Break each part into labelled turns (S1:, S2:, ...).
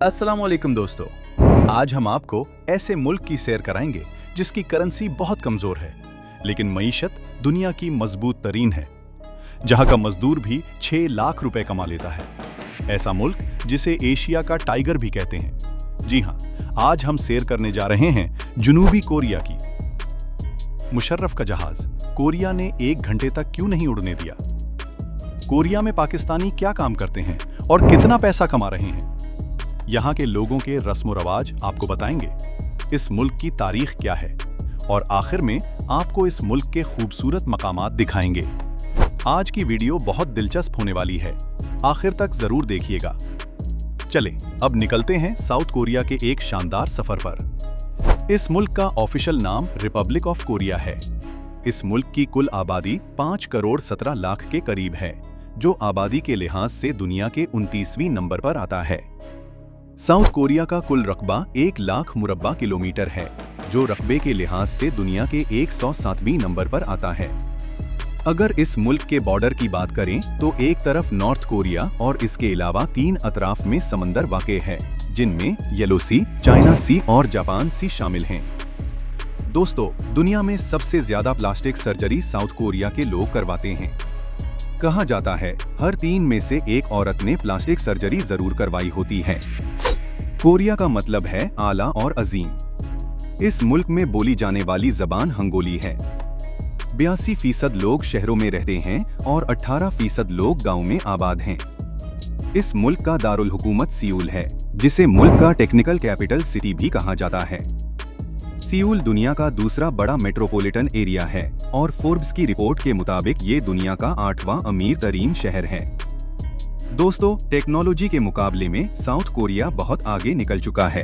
S1: अस्सलाम वालेकुम दोस्तों, आज हम आपको ऐसे मुल्क की सैर कराएंगे जिसकी करेंसी बहुत कमजोर है लेकिन मईशत दुनिया की मजबूत तरीन है, जहां का मजदूर भी 6 लाख रुपए कमा लेता है। ऐसा मुल्क जिसे एशिया का टाइगर भी कहते हैं। जी हां, आज हम सैर करने जा रहे हैं जनूबी कोरिया की। मुशर्रफ का जहाज कोरिया ने 1 घंटे तक क्यों नहीं उड़ने दिया? कोरिया में पाकिस्तानी क्या काम करते हैं और कितना पैसा कमा रहे हैं? यहाँ के लोगों के रस्म रवाज आपको बताएंगे। इस मुल्क की तारीख क्या है और आखिर में आपको इस मुल्क के खूबसूरत मकामात दिखाएंगे। आज की वीडियो बहुत दिलचस्प होने वाली है, आखिर तक जरूर देखिएगा। चलें, अब निकलते हैं साउथ कोरिया के एक शानदार सफर पर। इस मुल्क का ऑफिशियल नाम रिपब्लिक ऑफ कोरिया है। इस मुल्क की कुल आबादी 5 करोड़ 17 लाख के करीब है, जो आबादी के लिहाज से दुनिया के 29वें नंबर पर आता है। साउथ कोरिया का कुल रकबा 1 लाख मुरब्बा किलोमीटर है, जो रकबे के लिहाज से दुनिया के 107वें नंबर पर आता है। अगर इस मुल्क के बॉर्डर की बात करें तो एक तरफ नॉर्थ कोरिया और इसके अलावा 3 अतराफ में समंदर वाक़े है, जिनमें येलो सी, चाइना सी और जापान सी शामिल हैं। दोस्तों, दुनिया में सबसे ज्यादा प्लास्टिक सर्जरी साउथ कोरिया के लोग करवाते हैं। कहा जाता है हर 3 में से 1 औरत ने प्लास्टिक सर्जरी जरूर करवाई होती है। कोरिया का मतलब है आला और अजीम। इस मुल्क में बोली जाने वाली जबान हंगोली है। 82% लोग शहरों में रहते हैं और 18% लोग गांव में आबाद हैं। इस मुल्क का दारुल हुकूमत सियूल है, जिसे मुल्क का टेक्निकल कैपिटल सिटी भी कहा जाता है। सियूल दुनिया का दूसरा बड़ा मेट्रोपॉलिटन एरिया है और फोर्ब्स की रिपोर्ट के मुताबिक ये दुनिया का 8वां अमीर तरीन शहर है। दोस्तों, टेक्नोलॉजी के मुकाबले में साउथ कोरिया बहुत आगे निकल चुका है।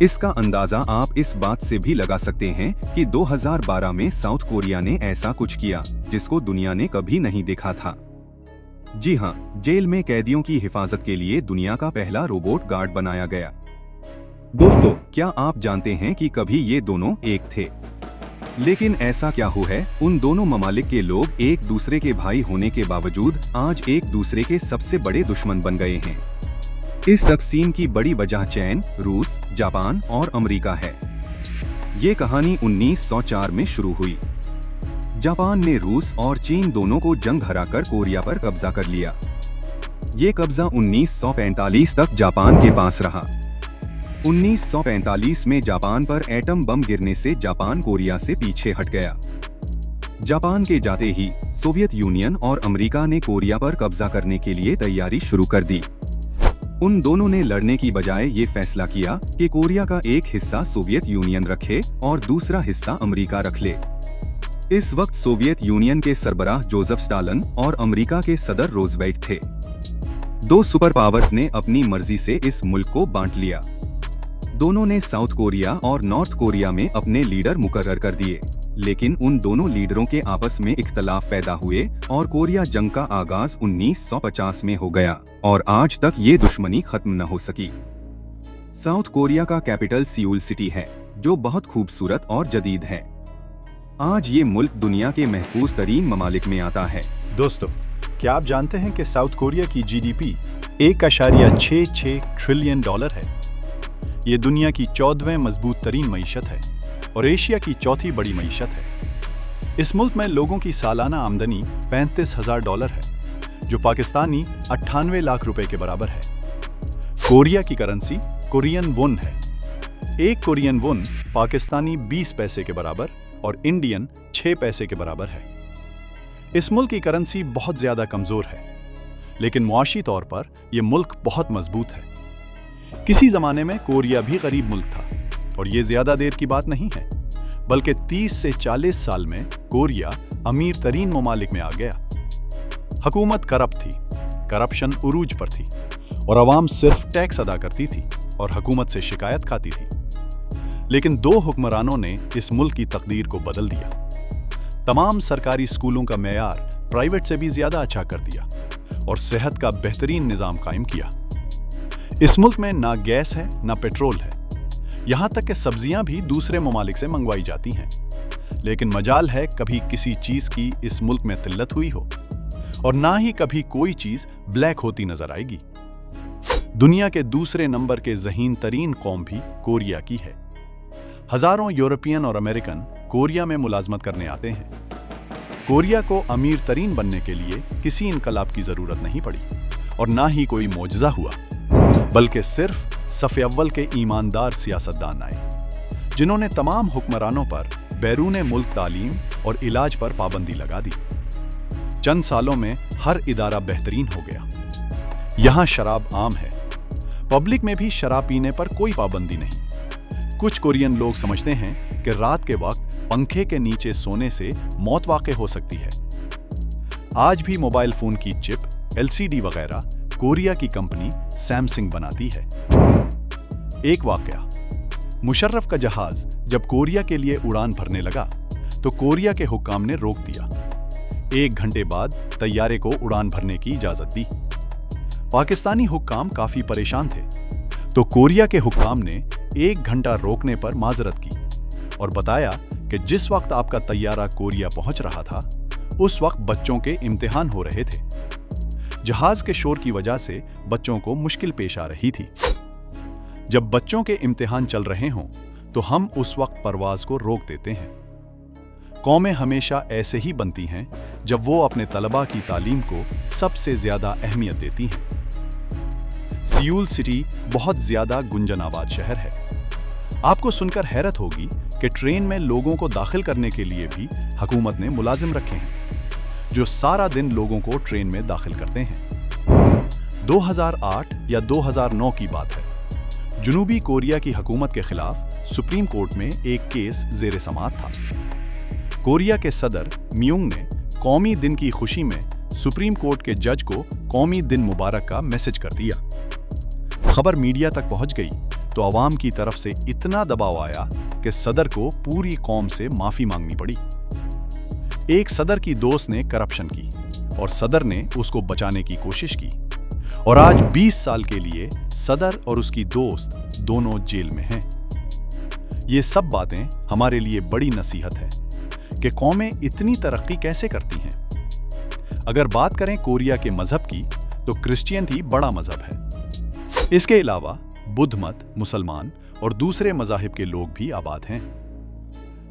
S1: इसका अंदाजा आप इस बात से भी लगा सकते हैं कि 2012 में साउथ कोरिया ने ऐसा कुछ किया जिसको दुनिया ने कभी नहीं देखा था। जी हां, जेल में कैदियों की हिफाजत के लिए दुनिया का पहला रोबोट गार्ड बनाया गया। दोस्तों, क्या आप जानते हैं कि कभी ये दोनों एक थे? लेकिन ऐसा क्या हुआ है, उन दोनों ममालिक के लोग एक दूसरे के भाई होने के बावजूद आज एक दूसरे के सबसे बड़े दुश्मन बन गए हैं। इस तकसीम की बड़ी वजह चीन, रूस, जापान और अमेरिका है। ये कहानी 1904 में शुरू हुई। जापान ने रूस और चीन दोनों को जंग हराकर कोरिया पर कब्जा कर लिया। ये कब्जा 1945 तक जापान के पास रहा। 1945 में जापान पर एटम बम गिरने से जापान कोरिया से पीछे हट गया। जापान के जाते ही सोवियत यूनियन और अमेरिका ने कोरिया पर कब्जा करने के लिए तैयारी शुरू कर दी। उन दोनों ने लड़ने की बजाय ये फैसला किया कि कोरिया का एक हिस्सा सोवियत यूनियन रखे और दूसरा हिस्सा अमेरिका रख ले। इस वक्त सोवियत यूनियन के सरबराह जोसेफ स्टालिन और अमेरिका के सदर रूजवेल्ट थे। 2 सुपर पावर्स ने अपनी मर्जी से इस मुल्क को बांट लिया। दोनों ने साउथ कोरिया और नॉर्थ कोरिया में अपने लीडर मुकर्रर कर दिए, लेकिन उन दोनों लीडरों के आपस में इख्तलाफ पैदा हुए और कोरिया जंग का आगाज 1950 में हो गया और आज तक ये दुश्मनी खत्म न हो सकी। साउथ कोरिया का कैपिटल सियूल सिटी है, जो बहुत खूबसूरत और जदीद है। आज ये मुल्क दुनिया के महफूज तरीन ममालिक में आता है। दोस्तों, क्या आप जानते हैं कि साउथ कोरिया की GDP 1.66 ट्रिलियन डॉलर है। ये दुनिया की 14वें मजबूत तरीन मईशत है और एशिया की 4थी बड़ी मईशत है। इस मुल्क में लोगों की सालाना आमदनी $35,000 है, जो पाकिस्तानी 98 लाख रुपए के बराबर है। कोरिया की करेंसी कोरियन वुन है। 1 कोरियन वुन पाकिस्तानी 20 पैसे के बराबर और इंडियन 6 पैसे के बराबर है। इस मुल्क की करेंसी बहुत ज्यादा कमजोर है, लेकिन मुआशी तौर पर यह मुल्क बहुत मजबूत है। किसी जमाने में कोरिया भी गरीब मुल्क था और ये ज्यादा देर की बात नहीं है, बल्कि 30 से 40 साल में कोरिया अमीर तरीन ममालिक में आ गया। हुकूमत करप्ट थी, करप्शन उरूज पर थी और अवाम सिर्फ टैक्स अदा करती थी और हुकूमत से शिकायत खाती थी। लेकिन 2 हुक्मरानों ने इस मुल्क की तकदीर को बदल दिया। तमाम सरकारी स्कूलों का मेयार प्राइवेट से भी ज्यादा अच्छा कर दिया और सेहत का बेहतरीन निजाम कायम किया। इस मुल्क में ना गैस है ना पेट्रोल है, यहाँ तक कि सब्जियां भी दूसरे ममालिक से मंगवाई जाती हैं। लेकिन मजाल है कभी किसी चीज की इस मुल्क में किल्लत हुई हो और ना ही कभी कोई चीज ब्लैक होती नजर आएगी। दुनिया के दूसरे नंबर के ज़हीन तरीन कौम भी कोरिया की है। हजारों यूरोपियन और अमेरिकन कोरिया में मुलाजमत करने आते हैं। कोरिया को अमीर तरीन बनने के लिए किसी इनकलाब की जरूरत नहीं पड़ी और ना ही कोई मोजज़ा हुआ, बल्कि सिर्फ सफ़े अव्वल के ईमानदार सियासतदान आए, जिन्होंने तमाम हुक्मरानों पर बैरूने मुल्क तालीम और इलाज पर पाबंदी लगा दी। चंद सालों में हर इदारा बेहतरीन हो गया। यहाँ शराब आम है, पब्लिक में भी शराब पीने पर कोई पाबंदी नहीं। कुछ कोरियन लोग समझते हैं कि रात के वक्त पंखे के नीचे सोने से मौत वाक़ई हो सकती है। आज भी मोबाइल फोन की चिप, LCD वगैरह कोरिया की कंपनी सैमसंग बनाती है। एक वाकया, मुशर्रफ का जहाज जब कोरिया के लिए उड़ान भरने लगा तो कोरिया के हुक्काम ने रोक दिया। 1 घंटे बाद तैयारे को उड़ान भरने की इजाजत दी। पाकिस्तानी हुक्काम काफी परेशान थे, तो कोरिया के हुक्काम ने 1 घंटा रोकने पर माजरत की और बताया कि जिस वक्त आपका तैयारा कोरिया पहुंच रहा था उस वक्त बच्चों के इम्तिहान हो रहे थे। जहाज के शोर की वजह से बच्चों को मुश्किल पेश आ रही थी। जब बच्चों के इम्तिहान चल रहे हों तो हम उस वक्त परवाज को रोक देते हैं। कौमें हमेशा ऐसे ही बनती हैं जब वो अपने तलबा की तालीम को सबसे ज्यादा अहमियत देती हैं। सियूल सिटी बहुत ज्यादा गुंजन आबाद शहर है। आपको सुनकर हैरत होगी कि ट्रेन में लोगों को दाखिल करने के लिए भी हुकूमत ने मुलाजिम रखे हैं, जो सारा दिन लोगों को ट्रेन में दाखिल करते हैं। 2008 या 2009 की बात है। जनूबी कोरिया की हुकूमत के खिलाफ सुप्रीम कोर्ट में एक केस जेर समाअत था। कोरिया के सदर म्यूंग ने कौमी दिन की खुशी में सुप्रीम कोर्ट के जज को कौमी दिन मुबारक का मैसेज कर दिया। खबर मीडिया तक पहुंच गई तो आवाम की तरफ से इतना दबाव आया कि सदर को पूरी कौम से माफी मांगनी पड़ी। एक सदर की दोस्त ने करप्शन की और सदर ने उसको बचाने की कोशिश की और आज 20 साल के लिए सदर और उसकी दोस्त दोनों जेल में हैं। ये सब बातें हमारे लिए बड़ी नसीहत है कि कौमें इतनी तरक्की कैसे करती हैं। अगर बात करें कोरिया के मजहब की तो क्रिश्चियन ही बड़ा मजहब है। इसके अलावा बुद्ध मत, मुसलमान और दूसरे मजाहिब के लोग भी आबाद हैं।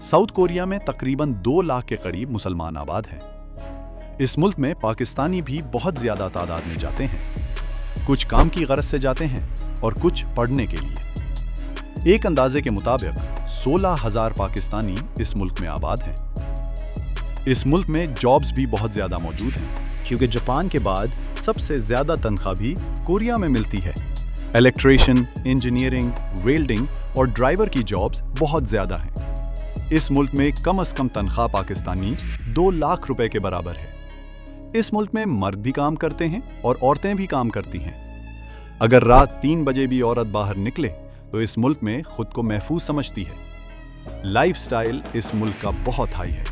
S1: साउथ कोरिया में तकरीबन 2 लाख के करीब मुसलमान आबाद हैं। इस मुल्क में पाकिस्तानी भी बहुत ज्यादा तादाद में जाते हैं। कुछ काम की गरज से जाते हैं और कुछ पढ़ने के लिए। एक अंदाजे के मुताबिक 16,000 पाकिस्तानी इस मुल्क में आबाद हैं। इस मुल्क में जॉब्स भी बहुत ज्यादा मौजूद हैं, क्योंकि जापान के बाद सबसे ज्यादा तनख्वाह भी कोरिया में मिलती है। इलेक्ट्रिशियन, इंजीनियरिंग, वेल्डिंग और ड्राइवर की जॉब्स बहुत ज्यादा हैं। इस मुल्क में कम से कम तनख्वाह पाकिस्तानी 2 लाख रुपए के बराबर है। इस मुल्क में मर्द भी काम करते हैं और औरतें भी काम करती हैं। अगर रात 3 बजे भी औरत बाहर निकले तो इस मुल्क में खुद को महफूज समझती है। लाइफस्टाइल इस मुल्क का बहुत हाई है।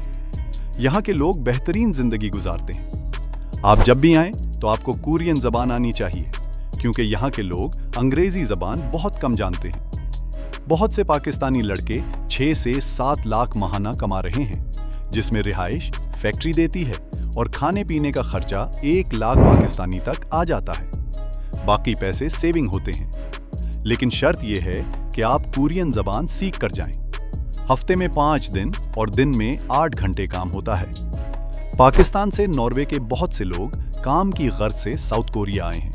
S1: यहाँ के लोग बेहतरीन जिंदगी गुजारते हैं। आप जब भी आएं तो आपको कोरियन जबान आनी चाहिए, क्योंकि यहाँ के लोग अंग्रेजी जबान बहुत कम जानते हैं। बहुत से पाकिस्तानी लड़के 6 से 7 लाख माहाना कमा रहे हैं, जिसमें रिहाइश, फैक्ट्री देती है और खाने पीने का खर्चा 1 लाख पाकिस्तानी तक आ जाता है। बाकी पैसे सेविंग होते हैं। लेकिन शर्त यह है कि आप कोरियन जबान सीख कर जाएं। हफ्ते में 5 दिन और दिन में 8 घंटे काम होता है। पाकिस्तान से नॉर्वे के बहुत से लोग काम की गर्ज से साउथ कोरिया आए हैं।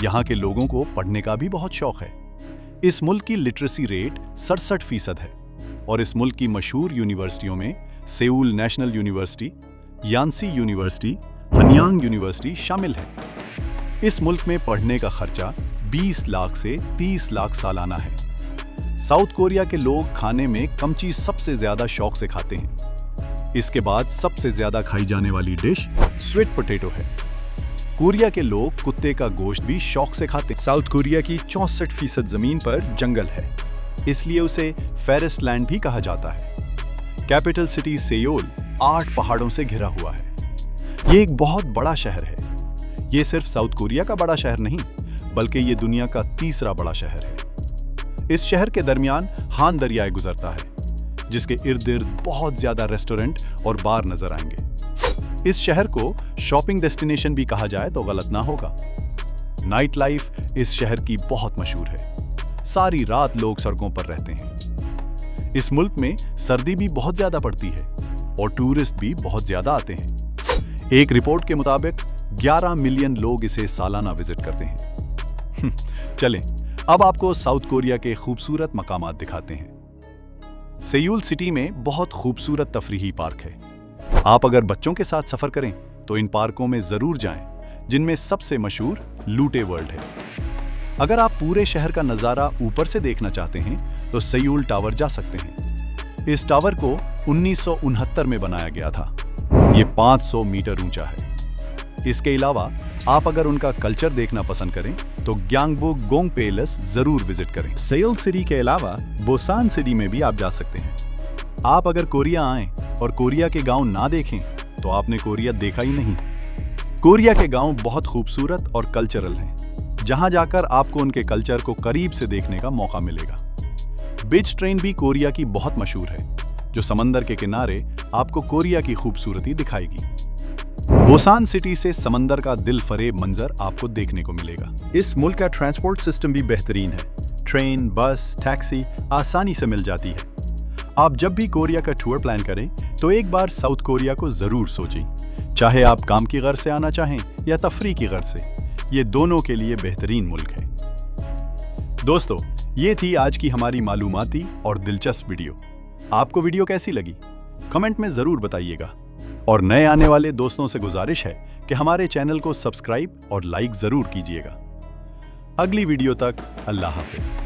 S1: यहाँ के लोगों को पढ़ने का भी बहुत शौक है। इस मुल्क की लिटरेसी रेट 67% है और इस मुल्क की मशहूर यूनिवर्सिटियों में Seoul national university, Yonsei university, Hanyang university शामिल है। इस मुल्क में पढ़ने का खर्चा 20 लाख से 30 लाख सालाना है। साउथ कोरिया के लोग खाने में कमची सबसे ज्यादा शौक से खाते हैं। इसके बाद सबसे ज्यादा खाई जाने वाली डिश स्वीट पोटैटो है। कोरिया के लोग कुत्ते का गोश्त भी शौक से खाते हैं। साउथ कोरिया की 64% जमीन पर जंगल है, इसलिए उसे फॉरेस्ट लैंड भी कहा जाता है। कैपिटल सिटी सेयोल 8 पहाड़ों से घिरा हुआ है। ये एक बहुत बड़ा शहर है। ये सिर्फ साउथ कोरिया का बड़ा शहर नहीं, बल्कि ये दुनिया का 3रा बड़ा शहर है। इस शहर के दरमियान हान दरिया गुजरता है, जिसके इर्द गिर्द बहुत ज्यादा रेस्टोरेंट और बार नजर आएंगे। इस शहर को शॉपिंग डेस्टिनेशन भी कहा जाए तो गलत ना होगा। नाइट लाइफ इस शहर की बहुत मशहूर है। सारी रात लोग सड़कों पर रहते हैं। इस मुल्क में सर्दी भी बहुत ज्यादा पड़ती है और टूरिस्ट भी बहुत ज्यादा आते हैं। एक रिपोर्ट के मुताबिक 11 मिलियन लोग इसे सालाना विजिट करते हैं। चलें, अब आपको साउथ कोरिया के खूबसूरत मकामात दिखाते हैं। सेयूल सिटी में बहुत खूबसूरत तफरीही पार्क है। आप अगर बच्चों के साथ सफर करें तो इन पार्कों में जरूर जाएं, जिनमें सबसे मशहूर लूटे वर्ल्ड है। अगर आप पूरे शहर का नज़ारा ऊपर से देखना चाहते हैं तो सेयूल टावर जा सकते हैं। इस टावर को 1969 में बनाया गया था। ये 500 मीटर ऊंचा है। इसके अलावा आप अगर उनका कल्चर देखना पसंद करें तो ग्यांगबोक पैलेस जरूर विजिट करें। सेयूल सिटी के अलावा बोसान सिटी में भी आप जा सकते हैं। आप अगर कोरिया आएं और कोरिया के गांव ना देखें तो आपने कोरिया देखा ही नहीं। कोरिया के गांव बहुत खूबसूरत और कल्चरल हैं, जहां जाकर आपको उनके कल्चर को करीब से देखने का मौका मिलेगा। बीच ट्रेन भी कोरिया की बहुत मशहूर है, जो समंदर के किनारे आपको कोरिया की खूबसूरती दिखाएगी। बोसान सिटी से समंदर का दिल फरेब मंजर आपको देखने को मिलेगा। इस मुल्क का ट्रांसपोर्ट सिस्टम भी बेहतरीन है। ट्रेन, बस, टैक्सी आसानी से मिल जाती है। आप जब भी कोरिया का टूर प्लान करें तो एक बार साउथ कोरिया को जरूर सोचें। चाहे आप काम की गर्ज से आना चाहें या तफरी की गर्ज से, ये दोनों के लिए बेहतरीन मुल्क है। दोस्तों, ये थी आज की हमारी मालूमाती और दिलचस्प वीडियो। आपको वीडियो कैसी लगी कमेंट में जरूर बताइएगा, और नए आने वाले दोस्तों से गुजारिश है कि हमारे चैनल को सब्सक्राइब और लाइक जरूर कीजिएगा। अगली वीडियो तक अल्लाह हाफिज।